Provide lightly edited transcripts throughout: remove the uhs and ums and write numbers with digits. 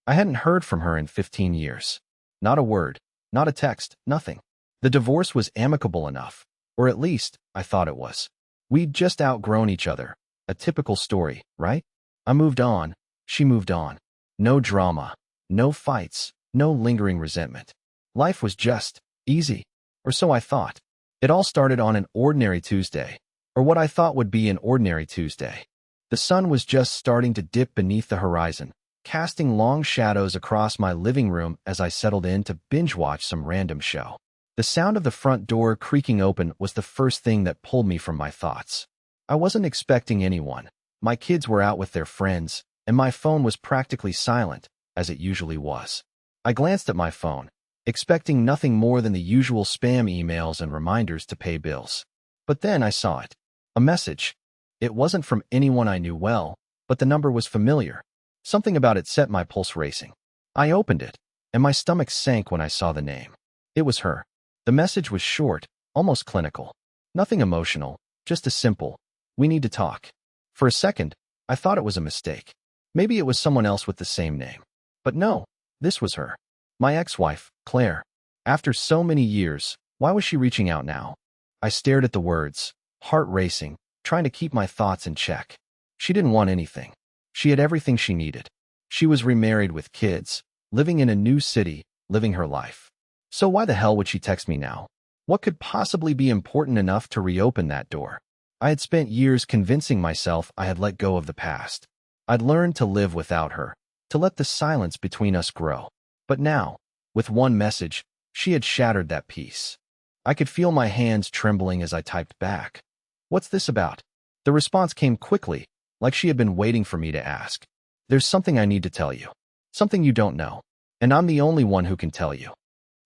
I hadn't heard from her in 15 years. Not a word, not a text, nothing. The divorce was amicable enough, or at least, I thought it was. We'd just outgrown each other. A typical story, right? I moved on. She moved on. No drama. No fights. No lingering resentment. Life was just easy. Or so I thought. It all started on an ordinary Tuesday, or what I thought would be an ordinary Tuesday. The sun was just starting to dip beneath the horizon, casting long shadows across my living room as I settled in to binge-watch some random show. The sound of the front door creaking open was the first thing that pulled me from my thoughts. I wasn't expecting anyone. My kids were out with their friends, and my phone was practically silent, as it usually was. I glanced at my phone, expecting nothing more than the usual spam emails and reminders to pay bills. But then I saw it. A message. It wasn't from anyone I knew well, but the number was familiar. Something about it set my pulse racing. I opened it, and my stomach sank when I saw the name. It was her. The message was short, almost clinical. Nothing emotional, just a simple, "We need to talk." For a second, I thought it was a mistake. Maybe it was someone else with the same name. But no, this was her. My ex-wife, Claire. After so many years, why was she reaching out now? I stared at the words, heart racing, trying to keep my thoughts in check. She didn't want anything. She had everything she needed. She was remarried with kids, living in a new city, living her life. So why the hell would she text me now? What could possibly be important enough to reopen that door? I had spent years convincing myself I had let go of the past. I'd learned to live without her, to let the silence between us grow. But now, with one message, she had shattered that peace. I could feel my hands trembling as I typed back. "What's this about?" The response came quickly, like she had been waiting for me to ask. "There's something I need to tell you. Something you don't know. And I'm the only one who can tell you."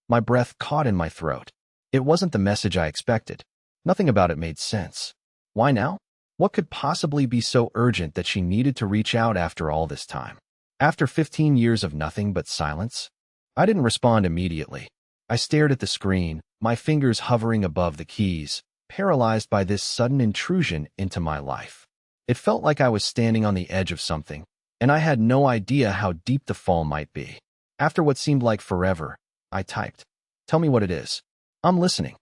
My breath caught in my throat. It wasn't the message I expected. Nothing about it made sense. Why now? What could possibly be so urgent that she needed to reach out after all this time? After 15 years of nothing but silence? I didn't respond immediately. I stared at the screen, my fingers hovering above the keys, paralyzed by this sudden intrusion into my life. It felt like I was standing on the edge of something, and I had no idea how deep the fall might be. After what seemed like forever, I typed, "Tell me what it is. I'm listening."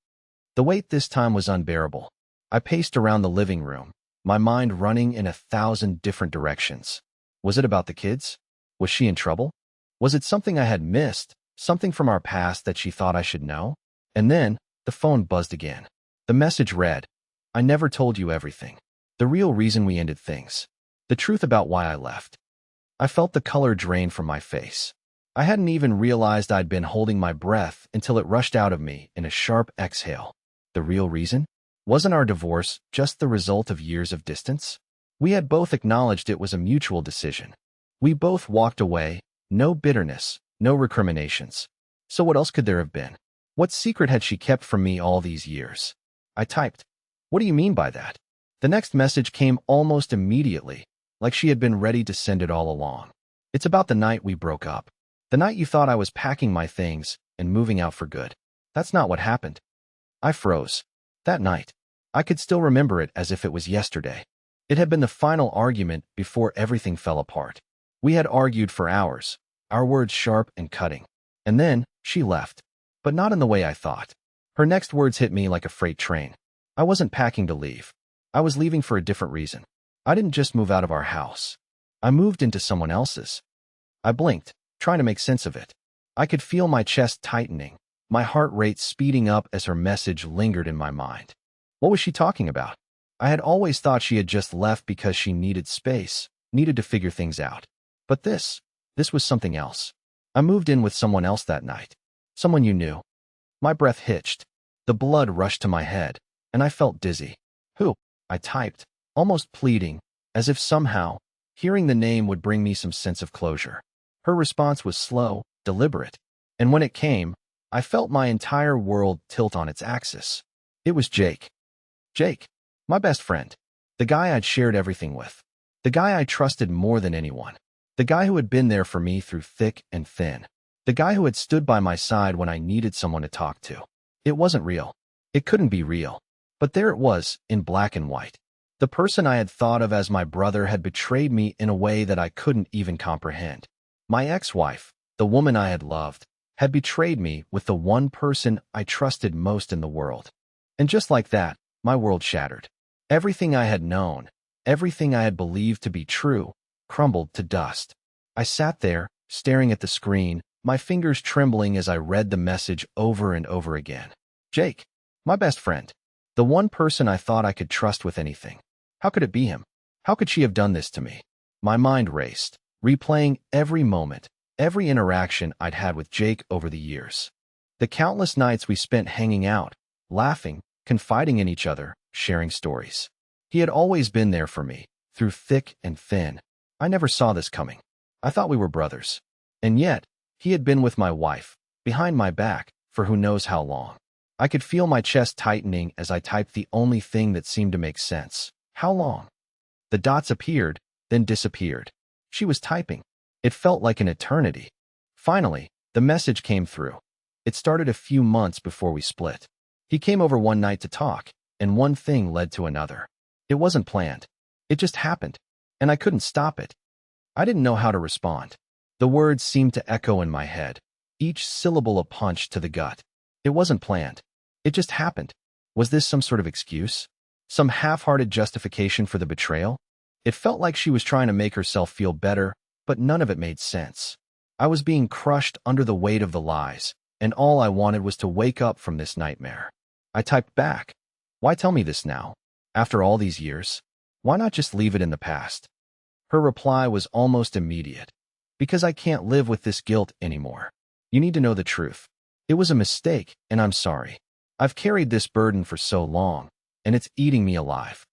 The wait this time was unbearable. I paced around the living room, my mind running in 1,000 different directions. Was it about the kids? Was she in trouble? Was it something I had missed, something from our past that she thought I should know? And then, the phone buzzed again. The message read, "I never told you everything. The real reason we ended things. The truth about why I left." I felt the color drain from my face. I hadn't even realized I'd been holding my breath until it rushed out of me in a sharp exhale. The real reason? Wasn't our divorce just the result of years of distance? We had both acknowledged it was a mutual decision. We both walked away, no bitterness, no recriminations. So what else could there have been? What secret had she kept from me all these years? I typed, "What do you mean by that?" The next message came almost immediately, like she had been ready to send it all along. "It's about the night we broke up. The night you thought I was packing my things and moving out for good. That's not what happened." I froze. That night, I could still remember it as if it was yesterday. It had been the final argument before everything fell apart. We had argued for hours, our words sharp and cutting. And then, she left. But not in the way I thought. Her next words hit me like a freight train. I wasn't packing to leave. I was leaving for a different reason. I didn't just move out of our house. I moved into someone else's. I blinked, trying to make sense of it. I could feel my chest tightening, my heart rate speeding up as her message lingered in my mind. What was she talking about? I had always thought she had just left because she needed space, needed to figure things out. But this was something else. I moved in with someone else that night. Someone you knew. My breath hitched. The blood rushed to my head, and I felt dizzy. "Who?" I typed, almost pleading, as if somehow, hearing the name would bring me some sense of closure. Her response was slow, deliberate, and when it came, I felt my entire world tilt on its axis. It was Jake. Jake, my best friend. The guy I'd shared everything with. The guy I trusted more than anyone. The guy who had been there for me through thick and thin. The guy who had stood by my side when I needed someone to talk to. It wasn't real. It couldn't be real. But there it was, in black and white. The person I had thought of as my brother had betrayed me in a way that I couldn't even comprehend. My ex-wife, the woman I had loved, had betrayed me with the one person I trusted most in the world. And just like that, my world shattered. Everything I had known, everything I had believed to be true, crumbled to dust. I sat there, staring at the screen, my fingers trembling as I read the message over and over again. Jake, my best friend, the one person I thought I could trust with anything. How could it be him? How could she have done this to me? My mind raced, replaying every moment, every interaction I'd had with Jake over the years. The countless nights we spent hanging out, laughing, confiding in each other, sharing stories. He had always been there for me, through thick and thin. I never saw this coming. I thought we were brothers. And yet, he had been with my wife, behind my back, for who knows how long. I could feel my chest tightening as I typed the only thing that seemed to make sense. How long? The dots appeared, then disappeared. She was typing. It felt like an eternity. Finally, the message came through. It started a few months before we split. He came over one night to talk, and one thing led to another. It wasn't planned. It just happened, and I couldn't stop it. I didn't know how to respond. The words seemed to echo in my head, each syllable a punch to the gut. It wasn't planned. It just happened. Was this some sort of excuse? Some half-hearted justification for the betrayal? It felt like she was trying to make herself feel better, but none of it made sense. I was being crushed under the weight of the lies, and all I wanted was to wake up from this nightmare. I typed back. Why tell me this now? After all these years? Why not just leave it in the past? Her reply was almost immediate. Because I can't live with this guilt anymore. You need to know the truth. It was a mistake, and I'm sorry. I've carried this burden for so long, and it's eating me alive.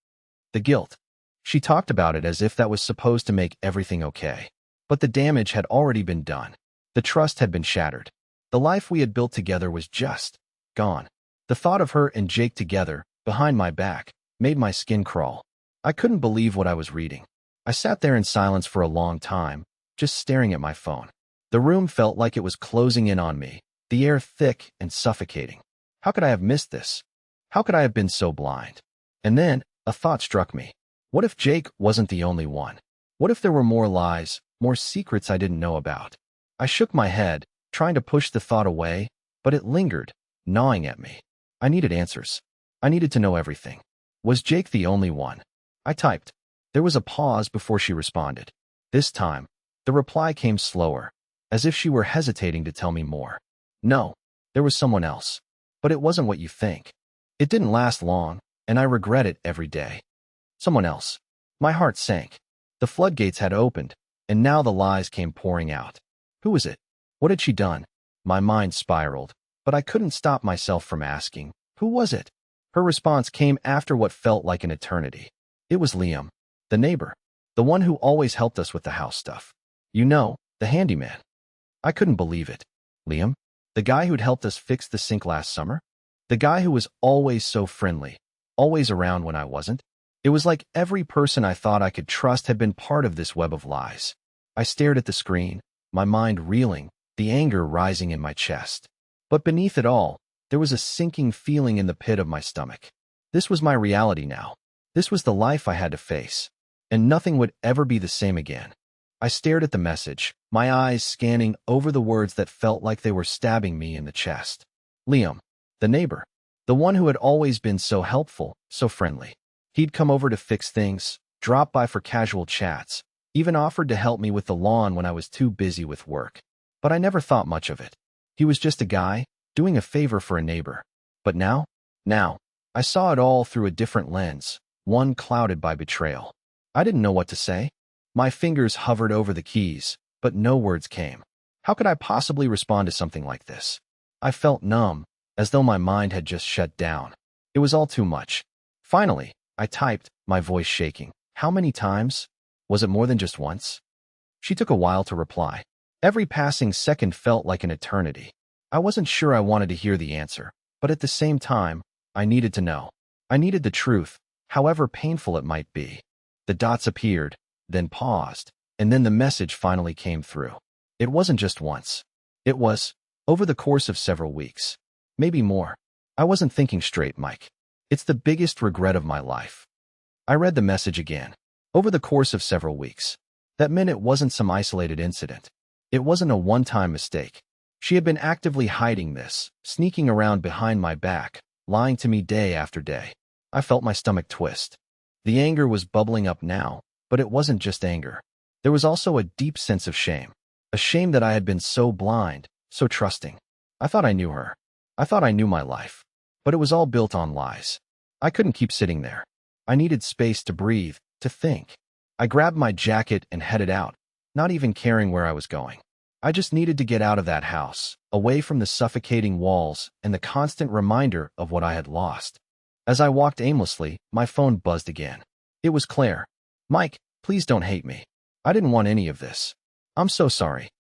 The guilt. She talked about it as if that was supposed to make everything okay. But the damage had already been done. The trust had been shattered. The life we had built together was just gone. The thought of her and Jake together, behind my back, made my skin crawl. I couldn't believe what I was reading. I sat there in silence for a long time, just staring at my phone. The room felt like it was closing in on me, the air thick and suffocating. How could I have missed this? How could I have been so blind? And then, a thought struck me. What if Jake wasn't the only one? What if there were more lies, more secrets I didn't know about? I shook my head, trying to push the thought away, but it lingered, gnawing at me. I needed answers. I needed to know everything. Was Jake the only one? I typed. There was a pause before she responded. This time, the reply came slower, as if she were hesitating to tell me more. No, there was someone else. But it wasn't what you think. It didn't last long, and I regret it every day. Someone else. My heart sank. The floodgates had opened, and now the lies came pouring out. Who was it? What had she done? My mind spiraled, but I couldn't stop myself from asking, who was it? Her response came after what felt like an eternity. It was Liam, the neighbor, the one who always helped us with the house stuff. You know, the handyman. I couldn't believe it. Liam? The guy who'd helped us fix the sink last summer? The guy who was always so friendly, always around when I wasn't? It was like every person I thought I could trust had been part of this web of lies. I stared at the screen, my mind reeling, the anger rising in my chest. But beneath it all, there was a sinking feeling in the pit of my stomach. This was my reality now. This was the life I had to face, and nothing would ever be the same again. I stared at the message, my eyes scanning over the words that felt like they were stabbing me in the chest. Liam, the neighbor, the one who had always been so helpful, so friendly. He'd come over to fix things, drop by for casual chats, even offered to help me with the lawn when I was too busy with work. But I never thought much of it. He was just a guy, doing a favor for a neighbor. But now, I saw it all through a different lens, one clouded by betrayal. I didn't know what to say. My fingers hovered over the keys, but no words came. How could I possibly respond to something like this? I felt numb, as though my mind had just shut down. It was all too much. Finally, I typed, my voice shaking. How many times? Was it more than just once? She took a while to reply. Every passing second felt like an eternity. I wasn't sure I wanted to hear the answer, but at the same time, I needed to know. I needed the truth, however painful it might be. The dots appeared, then paused, and then the message finally came through. It wasn't just once. It was, over the course of several weeks. Maybe more. I wasn't thinking straight, Mike. It's the biggest regret of my life. I read the message again. Over the course of several weeks. That meant it wasn't some isolated incident. It wasn't a one-time mistake. She had been actively hiding this, sneaking around behind my back, lying to me day after day. I felt my stomach twist. The anger was bubbling up now, but it wasn't just anger. There was also a deep sense of shame. A shame that I had been so blind, so trusting. I thought I knew her. I thought I knew my life. But it was all built on lies. I couldn't keep sitting there. I needed space to breathe, to think. I grabbed my jacket and headed out, not even caring where I was going. I just needed to get out of that house, away from the suffocating walls and the constant reminder of what I had lost. As I walked aimlessly, my phone buzzed again. It was Claire. "Mike, please don't hate me. I didn't want any of this. I'm so sorry."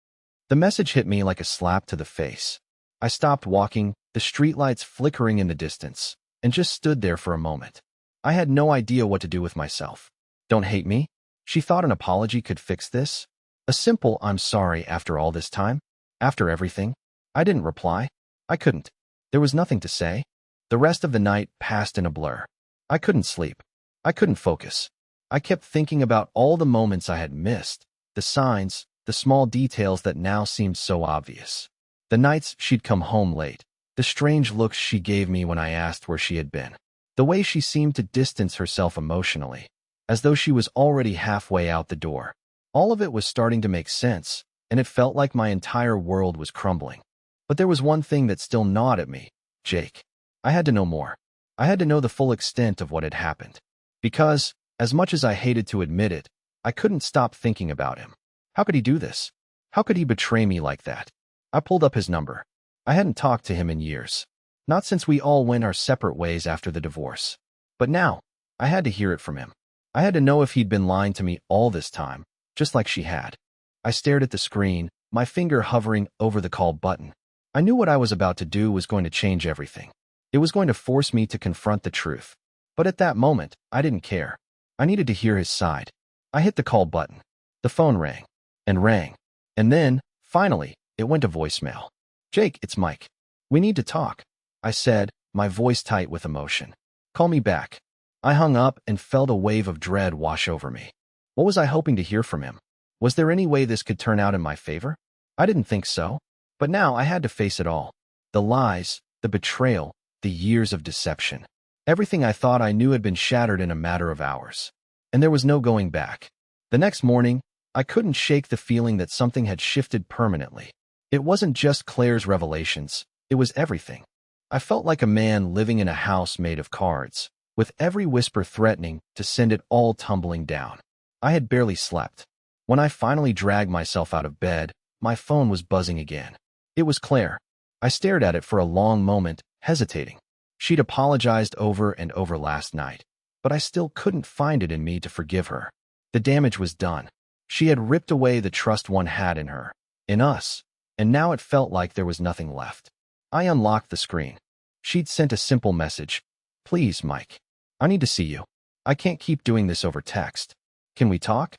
The message hit me like a slap to the face. I stopped walking, the streetlights flickering in the distance, and just stood there for a moment. I had no idea what to do with myself. Don't hate me? She thought an apology could fix this? A simple "I'm sorry" after all this time? After everything? I didn't reply. I couldn't. There was nothing to say. The rest of the night passed in a blur. I couldn't sleep. I couldn't focus. I kept thinking about all the moments I had missed, the signs, the small details that now seemed so obvious. The nights she'd come home late, the strange looks she gave me when I asked where she had been, the way she seemed to distance herself emotionally, as though she was already halfway out the door. All of it was starting to make sense, and it felt like my entire world was crumbling. But there was one thing that still gnawed at me: Jake. I had to know more. I had to know the full extent of what had happened. Because, as much as I hated to admit it, I couldn't stop thinking about him. How could he do this? How could he betray me like that? I pulled up his number. I hadn't talked to him in years. Not since we all went our separate ways after the divorce. But now, I had to hear it from him. I had to know if he'd been lying to me all this time, just like she had. I stared at the screen, my finger hovering over the call button. I knew what I was about to do was going to change everything. It was going to force me to confront the truth. But at that moment, I didn't care. I needed to hear his side. I hit the call button. The phone rang. And rang. And then, finally, it went to voicemail. "Jake, it's Mike. We need to talk," I said, my voice tight with emotion. "Call me back." I hung up and felt a wave of dread wash over me. What was I hoping to hear from him? Was there any way this could turn out in my favor? I didn't think so. But now I had to face it all. The lies, the betrayal, the years of deception. Everything I thought I knew had been shattered in a matter of hours. And there was no going back. The next morning, I couldn't shake the feeling that something had shifted permanently. It wasn't just Claire's revelations, it was everything. I felt like a man living in a house made of cards, with every whisper threatening to send it all tumbling down. I had barely slept. When I finally dragged myself out of bed, my phone was buzzing again. It was Claire. I stared at it for a long moment, hesitating. She'd apologized over and over last night, but I still couldn't find it in me to forgive her. The damage was done. She had ripped away the trust one had in her, in us, and now it felt like there was nothing left. I unlocked the screen. She'd sent a simple message. "Please, Mike. I need to see you. I can't keep doing this over text. Can we talk?"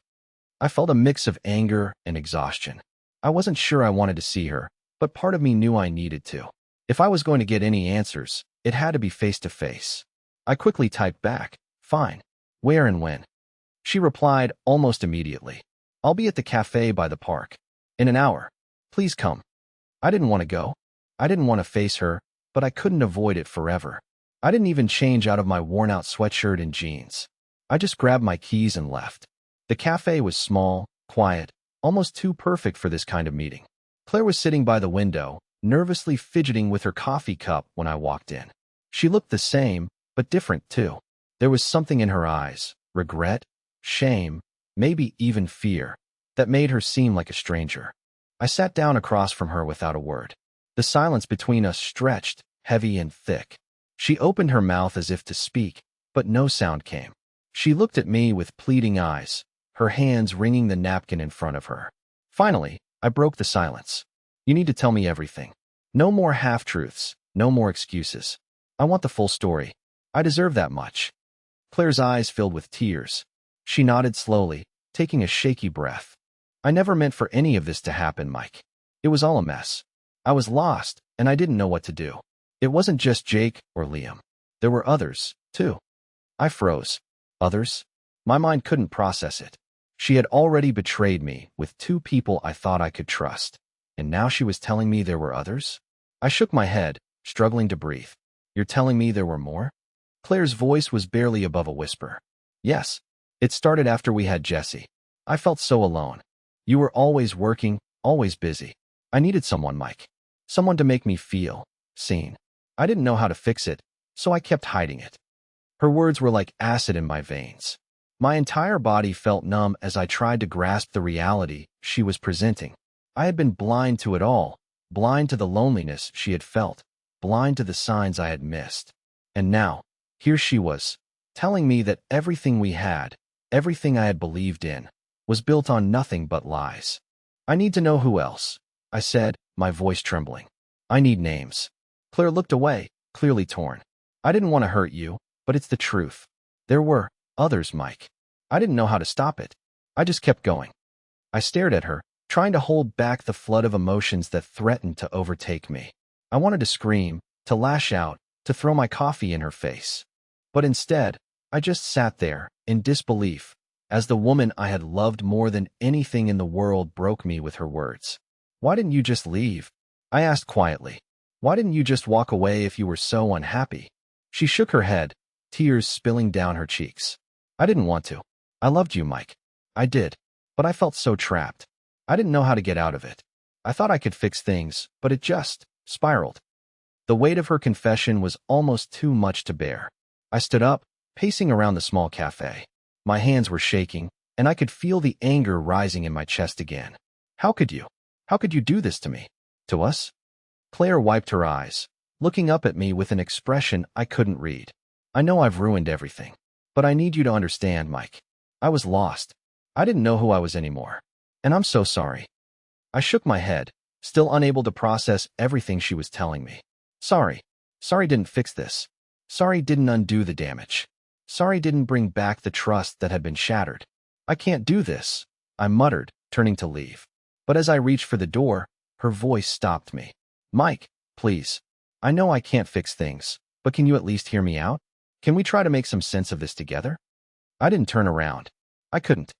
I felt a mix of anger and exhaustion. I wasn't sure I wanted to see her, but part of me knew I needed to. If I was going to get any answers, it had to be face to face. I quickly typed back, "Fine. Where and when?" She replied almost immediately. "I'll be at the cafe by the park. In an hour. Please come." I didn't want to go. I didn't want to face her, but I couldn't avoid it forever. I didn't even change out of my worn-out sweatshirt and jeans. I just grabbed my keys and left. The cafe was small, quiet, almost too perfect for this kind of meeting. Claire was sitting by the window, nervously fidgeting with her coffee cup when I walked in. She looked the same, but different too. There was something in her eyes, regret, shame, maybe even fear, that made her seem like a stranger. I sat down across from her without a word. The silence between us stretched, heavy and thick. She opened her mouth as if to speak, but no sound came. She looked at me with pleading eyes, her hands wringing the napkin in front of her. Finally, I broke the silence. "You need to tell me everything. No more half-truths, no more excuses. I want the full story. I deserve that much." Claire's eyes filled with tears. She nodded slowly, taking a shaky breath. "I never meant for any of this to happen, Mike. It was all a mess. I was lost, and I didn't know what to do. It wasn't just Jake or Liam. There were others, too." I froze. Others? My mind couldn't process it. She had already betrayed me with two people I thought I could trust, and now she was telling me there were others? I shook my head, struggling to breathe. You're telling me there were more? Claire's voice was barely above a whisper. Yes. It started after we had Jesse. I felt so alone. You were always working, always busy. I needed someone, Mike. Someone to make me feel seen. I didn't know how to fix it, so I kept hiding it. Her words were like acid in my veins. My entire body felt numb as I tried to grasp the reality she was presenting. I had been blind to it all, blind to the loneliness she had felt, blind to the signs I had missed. And now, here she was, telling me that everything we had, everything I had believed in, was built on nothing but lies. I need to know who else, I said, my voice trembling. I need names. Claire looked away, clearly torn. I didn't want to hurt you, but it's the truth. There were others, Mike. I didn't know how to stop it. I just kept going. I stared at her, trying to hold back the flood of emotions that threatened to overtake me. I wanted to scream, to lash out, to throw my coffee in her face. But instead, I just sat there, in disbelief, as the woman I had loved more than anything in the world broke me with her words. Why didn't you just leave? I asked quietly. Why didn't you just walk away if you were so unhappy? She shook her head, tears spilling down her cheeks. I didn't want to. I loved you, Mike. I did. But I felt so trapped. I didn't know how to get out of it. I thought I could fix things, but it just spiraled. The weight of her confession was almost too much to bear. I stood up, pacing around the small cafe. My hands were shaking, and I could feel the anger rising in my chest again. How could you? How could you do this to me? To us? Claire wiped her eyes, looking up at me with an expression I couldn't read. I know I've ruined everything, but I need you to understand, Mike. I was lost. I didn't know who I was anymore. And I'm so sorry. I shook my head, still unable to process everything she was telling me. Sorry. Sorry didn't fix this. Sorry didn't undo the damage. Sorry didn't bring back the trust that had been shattered. I can't do this, I muttered, turning to leave. But as I reached for the door, her voice stopped me. Mike, please. I know I can't fix things, but can you at least hear me out? Can we try to make some sense of this together? I didn't turn around. I couldn't.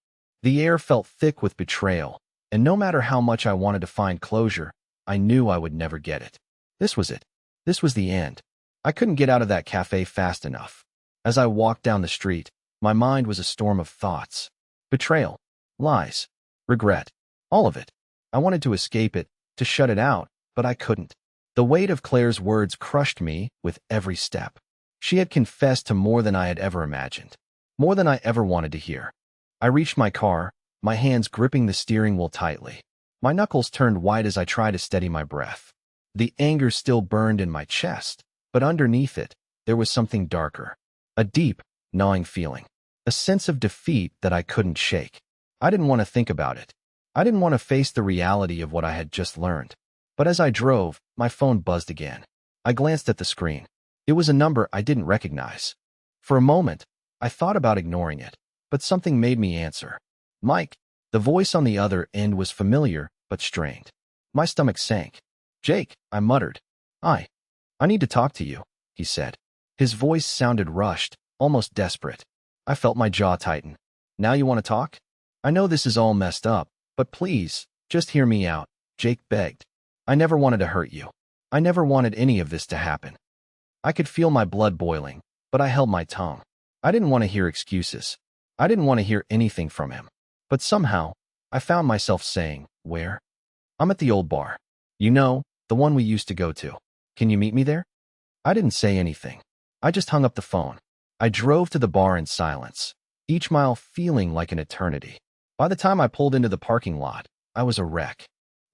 The air felt thick with betrayal, and no matter how much I wanted to find closure, I knew I would never get it. This was it. This was the end. I couldn't get out of that cafe fast enough. As I walked down the street, my mind was a storm of thoughts. Betrayal, lies, regret, all of it. I wanted to escape it, to shut it out, but I couldn't. The weight of Claire's words crushed me with every step. She had confessed to more than I had ever imagined, more than I ever wanted to hear. I reached my car, my hands gripping the steering wheel tightly. My knuckles turned white as I tried to steady my breath. The anger still burned in my chest, but underneath it, there was something darker. A deep, gnawing feeling. A sense of defeat that I couldn't shake. I didn't want to think about it. I didn't want to face the reality of what I had just learned. But as I drove, my phone buzzed again. I glanced at the screen. It was a number I didn't recognize. For a moment, I thought about ignoring it, but something made me answer. Mike. The voice on the other end was familiar, but strained. My stomach sank. Jake, I muttered. I need to talk to you, he said. His voice sounded rushed, almost desperate. I felt my jaw tighten. Now you want to talk? I know this is all messed up, but please, just hear me out, Jake begged. I never wanted to hurt you. I never wanted any of this to happen. I could feel my blood boiling, but I held my tongue. I didn't want to hear excuses. I didn't want to hear anything from him. But somehow, I found myself saying, where? I'm at the old bar. You know, the one we used to go to. Can you meet me there? I didn't say anything. I just hung up the phone. I drove to the bar in silence, each mile feeling like an eternity. By the time I pulled into the parking lot, I was a wreck.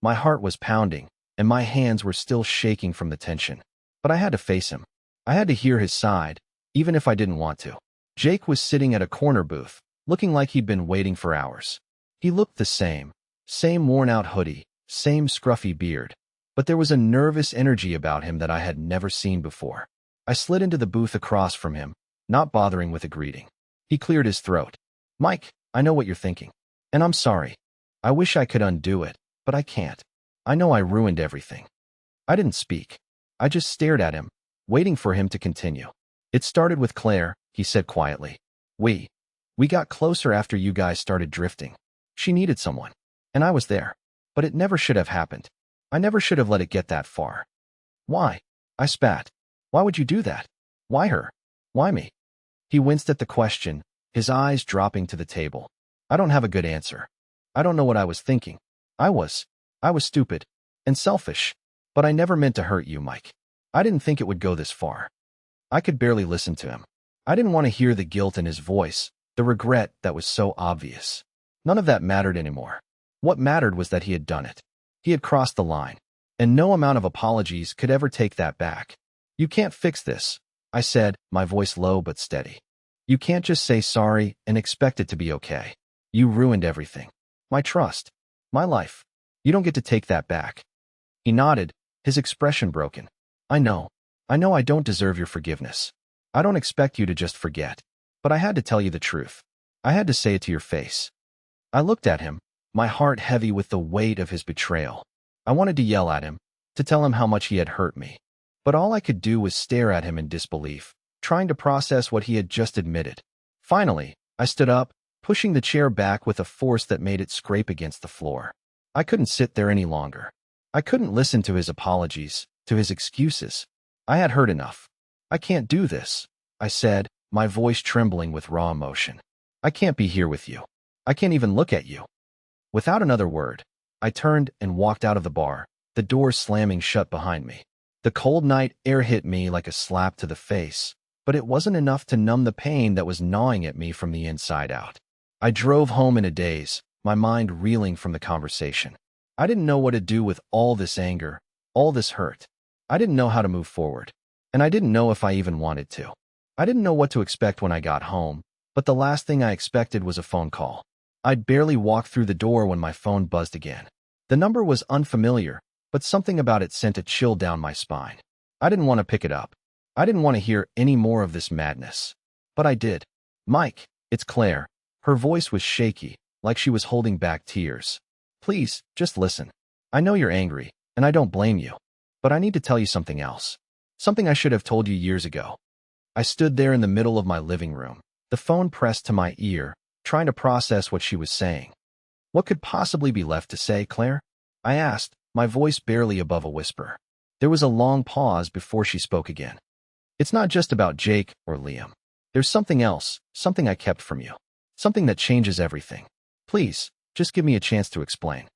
My heart was pounding, and my hands were still shaking from the tension. But I had to face him. I had to hear his side, even if I didn't want to. Jake was sitting at a corner booth, looking like he'd been waiting for hours. He looked the same worn-out hoodie, same scruffy beard. But there was a nervous energy about him that I had never seen before. I slid into the booth across from him, not bothering with a greeting. He cleared his throat. Mike, I know what you're thinking. And I'm sorry. I wish I could undo it, but I can't. I know I ruined everything. I didn't speak. I just stared at him, waiting for him to continue. It started with Claire, he said quietly. We We got closer after you guys started drifting. She needed someone. And I was there. But it never should have happened. I never should have let it get that far. Why? I spat. Why would you do that? Why her? Why me? He winced at the question, his eyes dropping to the table. I don't have a good answer. I don't know what I was thinking. I was stupid. And selfish. But I never meant to hurt you, Mike. I didn't think it would go this far. I could barely listen to him. I didn't want to hear the guilt in his voice, the regret that was so obvious. None of that mattered anymore. What mattered was that he had done it. He had crossed the line. And no amount of apologies could ever take that back. You can't fix this, I said, my voice low but steady. You can't just say sorry and expect it to be okay. You ruined everything. My trust. My life. You don't get to take that back. He nodded, his expression broken. I know I don't deserve your forgiveness. I don't expect you to just forget. But I had to tell you the truth. I had to say it to your face. I looked at him, my heart heavy with the weight of his betrayal. I wanted to yell at him, to tell him how much he had hurt me. But all I could do was stare at him in disbelief, trying to process what he had just admitted. Finally, I stood up, pushing the chair back with a force that made it scrape against the floor. I couldn't sit there any longer. I couldn't listen to his apologies, to his excuses. I had heard enough. I can't do this, I said, my voice trembling with raw emotion. I can't be here with you. I can't even look at you. Without another word, I turned and walked out of the bar, the door slamming shut behind me. The cold night air hit me like a slap to the face, but it wasn't enough to numb the pain that was gnawing at me from the inside out. I drove home in a daze, my mind reeling from the conversation. I didn't know what to do with all this anger, all this hurt. I didn't know how to move forward, and I didn't know if I even wanted to. I didn't know what to expect when I got home, but the last thing I expected was a phone call. I'd barely walked through the door when my phone buzzed again. The number was unfamiliar, but something about it sent a chill down my spine. I didn't want to pick it up. I didn't want to hear any more of this madness. But I did. Mike, it's Claire. Her voice was shaky, like she was holding back tears. Please, just listen. I know you're angry, and I don't blame you. But I need to tell you something else. Something I should have told you years ago. I stood there in the middle of my living room, the phone pressed to my ear, trying to process what she was saying. What could possibly be left to say, Claire? I asked, my voice barely above a whisper. There was a long pause before she spoke again. It's not just about Jake or Liam. There's something else, something I kept from you. Something that changes everything. Please, just give me a chance to explain.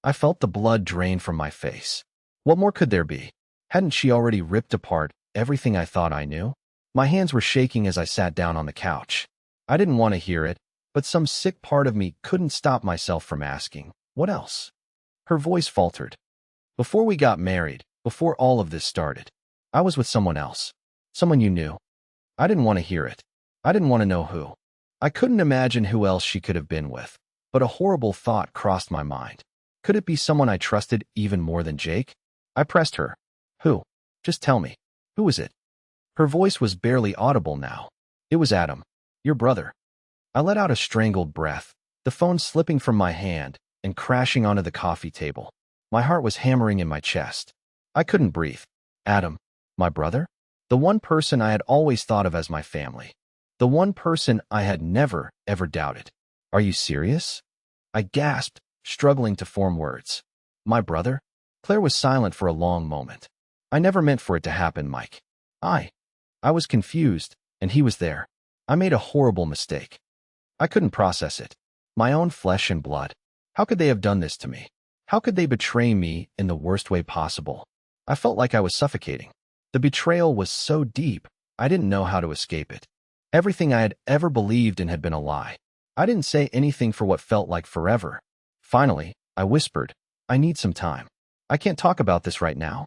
I felt the blood drain from my face. What more could there be? Hadn't she already ripped apart everything I thought I knew? My hands were shaking as I sat down on the couch. I didn't want to hear it, but some sick part of me couldn't stop myself from asking, what else? Her voice faltered. Before we got married, before all of this started, I was with someone else. Someone you knew. I didn't want to hear it. I didn't want to know who. I couldn't imagine who else she could have been with, but a horrible thought crossed my mind. Could it be someone I trusted even more than Jake? I pressed her. Who? Just tell me. Who is it? Her voice was barely audible now. It was Adam. Your brother. I let out a strangled breath, the phone slipping from my hand and crashing onto the coffee table. My heart was hammering in my chest. I couldn't breathe. Adam. My brother? The one person I had always thought of as my family. The one person I had never, ever doubted. Are you serious? I gasped, struggling to form words. My brother? Claire was silent for a long moment. I never meant for it to happen, Mike. I was confused, and he was there. I made a horrible mistake. I couldn't process it. My own flesh and blood. How could they have done this to me? How could they betray me in the worst way possible? I felt like I was suffocating. The betrayal was so deep, I didn't know how to escape it. Everything I had ever believed in had been a lie. I didn't say anything for what felt like forever. Finally, I whispered, I need some time. I can't talk about this right now.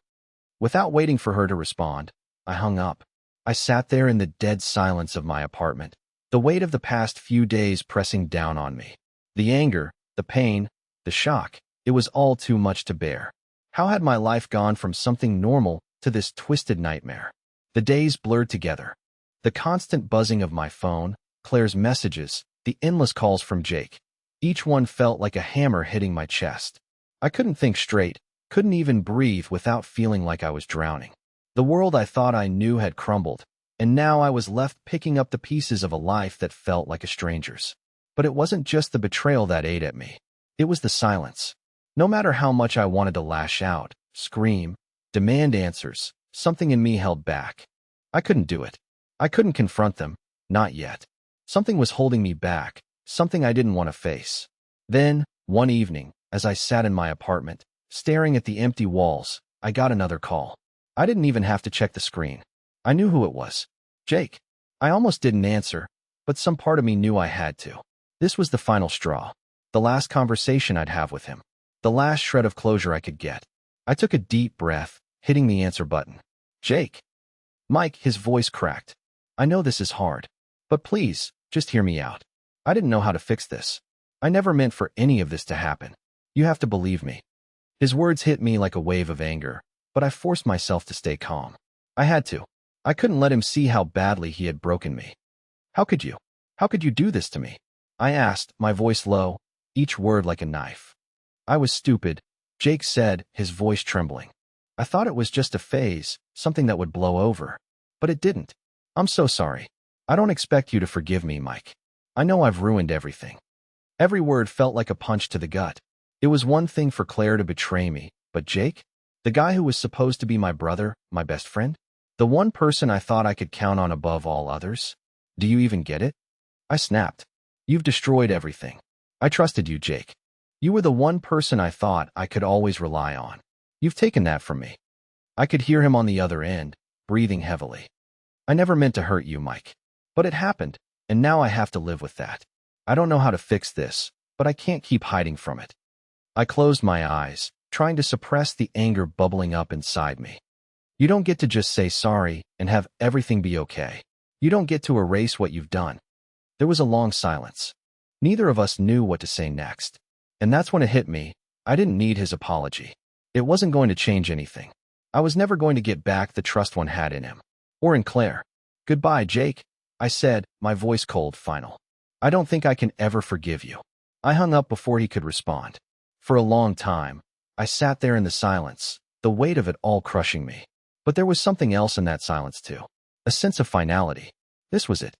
Without waiting for her to respond, I hung up. I sat there in the dead silence of my apartment, the weight of the past few days pressing down on me. The anger, the pain, the shock, it was all too much to bear. How had my life gone from something normal to this twisted nightmare? The days blurred together. The constant buzzing of my phone, Claire's messages, the endless calls from Jake. Each one felt like a hammer hitting my chest. I couldn't think straight, couldn't even breathe without feeling like I was drowning. The world I thought I knew had crumbled, and now I was left picking up the pieces of a life that felt like a stranger's. But it wasn't just the betrayal that ate at me. It was the silence. No matter how much I wanted to lash out, scream, demand answers, something in me held back. I couldn't do it. I couldn't confront them, not yet. Something was holding me back, something I didn't want to face. Then, one evening, as I sat in my apartment, staring at the empty walls, I got another call. I didn't even have to check the screen. I knew who it was. Jake. I almost didn't answer, but some part of me knew I had to. This was the final straw. The last conversation I'd have with him. The last shred of closure I could get. I took a deep breath, hitting the answer button. Jake. Mike, his voice cracked. I know this is hard, but please, just hear me out. I didn't know how to fix this. I never meant for any of this to happen. You have to believe me. His words hit me like a wave of anger, but I forced myself to stay calm. I had to. I couldn't let him see how badly he had broken me. How could you? How could you do this to me? I asked, my voice low, each word like a knife. I was stupid, Jake said, his voice trembling. I thought it was just a phase, something that would blow over. But it didn't. I'm so sorry. I don't expect you to forgive me, Mike. I know I've ruined everything. Every word felt like a punch to the gut. It was one thing for Claire to betray me, but Jake? The guy who was supposed to be my brother, my best friend? The one person I thought I could count on above all others? Do you even get it? I snapped. You've destroyed everything. I trusted you, Jake. You were the one person I thought I could always rely on. You've taken that from me. I could hear him on the other end, breathing heavily. I never meant to hurt you, Mike. But it happened, and now I have to live with that. I don't know how to fix this, but I can't keep hiding from it. I closed my eyes, trying to suppress the anger bubbling up inside me. You don't get to just say sorry and have everything be okay. You don't get to erase what you've done. There was a long silence. Neither of us knew what to say next. And that's when it hit me. I didn't need his apology. It wasn't going to change anything. I was never going to get back the trust one had in him. Or in Claire. Goodbye, Jake, I said, my voice cold, final. I don't think I can ever forgive you. I hung up before he could respond. For a long time, I sat there in the silence, the weight of it all crushing me. But there was something else in that silence too. A sense of finality. This was it.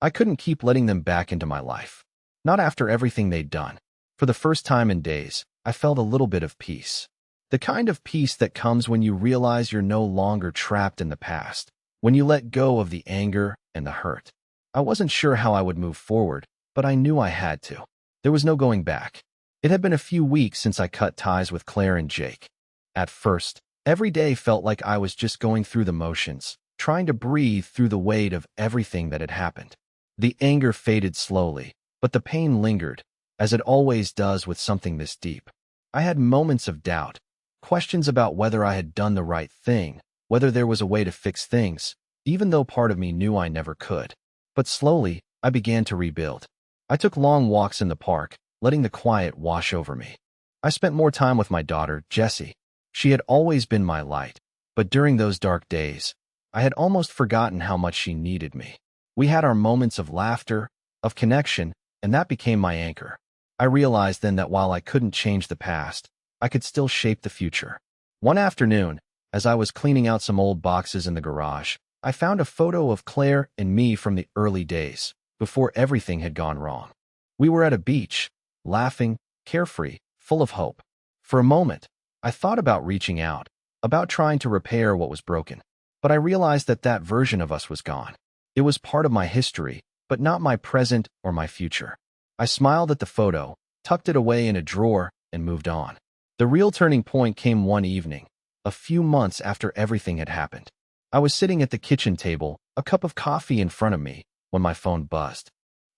I couldn't keep letting them back into my life. Not after everything they'd done. For the first time in days, I felt a little bit of peace. The kind of peace that comes when you realize you're no longer trapped in the past. When you let go of the anger and the hurt. I wasn't sure how I would move forward, but I knew I had to. There was no going back. It had been a few weeks since I cut ties with Claire and Jake. At first, every day felt like I was just going through the motions, trying to breathe through the weight of everything that had happened. The anger faded slowly, but the pain lingered, as it always does with something this deep. I had moments of doubt, questions about whether I had done the right thing, whether there was a way to fix things, even though part of me knew I never could. But slowly, I began to rebuild. I took long walks in the park, letting the quiet wash over me. I spent more time with my daughter, Jessie. She had always been my light, but during those dark days, I had almost forgotten how much she needed me. We had our moments of laughter, of connection, and that became my anchor. I realized then that while I couldn't change the past, I could still shape the future. One afternoon, as I was cleaning out some old boxes in the garage, I found a photo of Claire and me from the early days, before everything had gone wrong. We were at a beach, laughing, carefree, full of hope. For a moment, I thought about reaching out, about trying to repair what was broken. But I realized that that version of us was gone. It was part of my history, but not my present or my future. I smiled at the photo, tucked it away in a drawer, and moved on. The real turning point came one evening, a few months after everything had happened. I was sitting at the kitchen table, a cup of coffee in front of me, when my phone buzzed.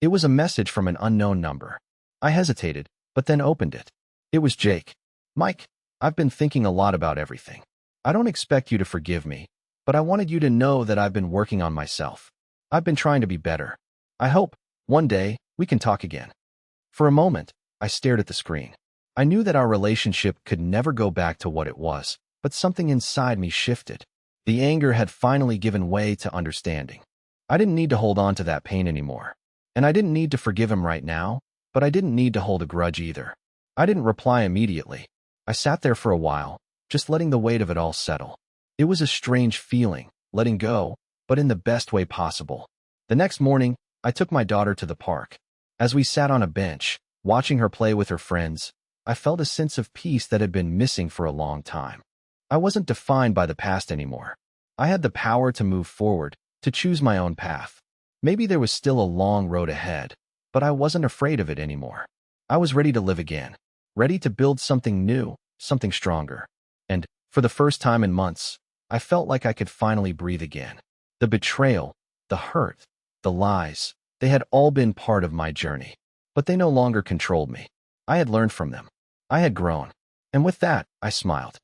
It was a message from an unknown number. I hesitated, but then opened it. It was Jake. Mike, I've been thinking a lot about everything. I don't expect you to forgive me, but I wanted you to know that I've been working on myself. I've been trying to be better. I hope, one day, we can talk again. For a moment, I stared at the screen. I knew that our relationship could never go back to what it was, but something inside me shifted. The anger had finally given way to understanding. I didn't need to hold on to that pain anymore. And I didn't need to forgive him right now, but I didn't need to hold a grudge either. I didn't reply immediately. I sat there for a while, just letting the weight of it all settle. It was a strange feeling, letting go, but in the best way possible. The next morning, I took my daughter to the park. As we sat on a bench, watching her play with her friends, I felt a sense of peace that had been missing for a long time. I wasn't defined by the past anymore. I had the power to move forward, to choose my own path. Maybe there was still a long road ahead, but I wasn't afraid of it anymore. I was ready to live again, ready to build something new, something stronger. And, for the first time in months, I felt like I could finally breathe again. The betrayal, the hurt, the lies, they had all been part of my journey, but they no longer controlled me. I had learned from them. I had grown. And with that, I smiled.